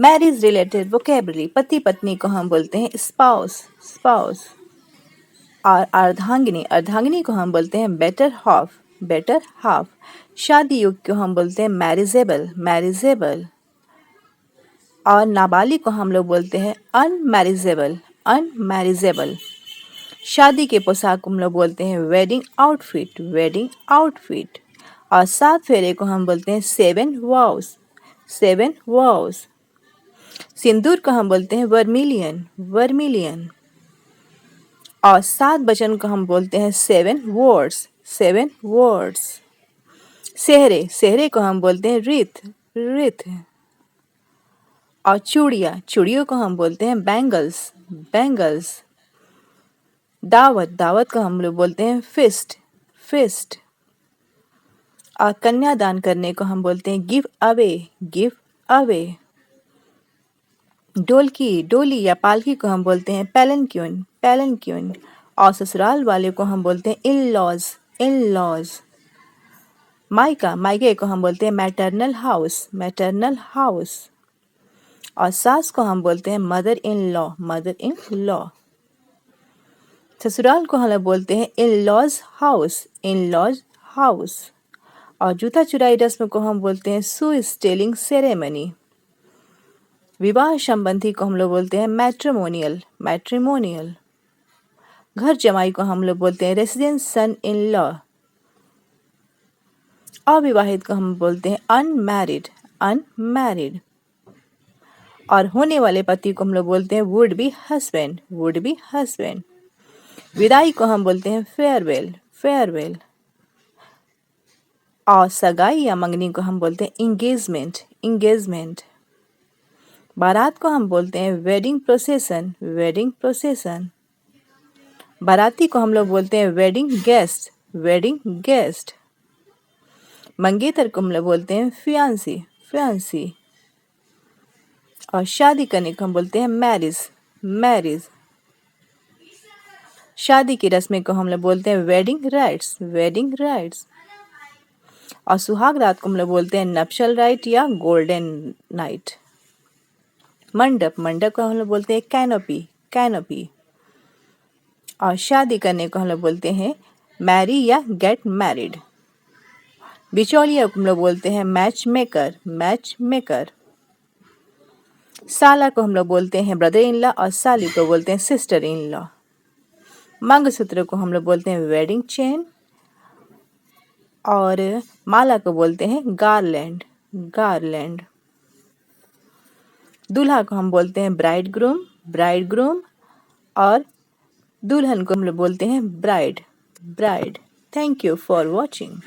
Marriage related vocabulary, पति पत्नी को हम बोलते हैं स्पाउस, स्पाउस। और अर्धांगिनी, अर्धांगिनी को हम बोलते हैं बेटर हाफ, बेटर हाफ। शादी युग को हम बोलते हैं मैरिजेबल, मैरिजेबल। और नाबालिग को हम लोग बोलते हैं अनमैरिजेबल, अनमैरिजेबल। शादी के पोशाक को हम लोग बोलते हैं वेडिंग आउटफिट, वेडिंग आउटफिट। और 7 फेरे को हम बोलते हैं 7 वाउस, 7 वाउस। सिंदूर को हम बोलते हैं वर्मिलियन, वर्मिलियन। और 7 वचन को हम बोलते हैं 7 वर्ड्स, 7 वर्ड्स। सेहरे, सेहरे को हम बोलते हैं रिथ, रिथ। और चूड़ियाँ, चूड़ियों को हम बोलते हैं बैंगल्स, बैंगल्स। दावत, दावत को हम लोग बोलते हैं फिस्ट, फिस्ट। और कन्यादान करने को हम बोलते हैं give away, give away. Dholki, डोली या पालकी को हम बोलते हैं पैलेंक्यून, पैलेंक्यून। और ससुराल वाले को हम बोलते हैं इन लॉज, इन लॉज। मायका, मायके को हम बोलते हैं मैटरनल हाउस, मैटरनल हाउस। और सास को हम बोलते हैं mother in law, mother in law. ससुराल को हम लोग बोलते हैं in law's house, in law's house. और जूता चुराई रस्म को हम बोलते हैं शू स्टेलिंग सेरेमनी। विवाह संबंधी को हम लोग बोलते हैं मैट्रिमोनियल, मैट्रिमोनियल। घर जमाई को हम लोग बोलते हैं रेसिडेंस सन इन लॉ। अविवाहित को हम बोलते हैं अनमैरिड, अनमैरिड। और होने वाले पति को हम लोग बोलते हैं would be husband, would be husband. विदाई को हम बोलते हैं फेयरवेल, फेयरवेल। और सगाई या मंगनी को हम बोलते हैं इंगेजमेंट, इंगेजमेंट। बारात को हम बोलते हैं वेडिंग प्रोसेसन, वेडिंग प्रोसेसन। बाराती को हम लोग बोलते हैं वेडिंग गेस्ट, वेडिंग गेस्ट। मंगेतर को हम लोग बोलते हैं फियांसी, फियांसी। और शादी करने को हम बोलते हैं मैरिज, मैरिज। शादी की रस्में को हम लोग बोलते हैं वेडिंग राइट्स, वेडिंग राइट्स। और सुहाग रात को हम लोग बोलते हैं नप्शल राइट या गोल्डन नाइट। मंडप, मंडप को हम लोग बोलते हैं कैनोपी, कैनोपी। और शादी करने को हम लोग बोलते हैं मैरी या गेट मैरिड। बिचौलिया को हम लोग बोलते हैं मैच मेकर, मैच मेकर। साला को हम लोग बोलते हैं ब्रदर इन लॉ और साली को बोलते हैं सिस्टर इन लॉ। मंगलसूत्र को हम लोग बोलते हैं वेडिंग चेन। और माला को बोलते हैं गारलैंड, गारलैंड। दूल्हा को हम बोलते हैं ब्राइड ग्रूम, ब्राइड ग्रूम। और दुल्हन को हम लोग बोलते हैं bride, bride. Thank you for watching.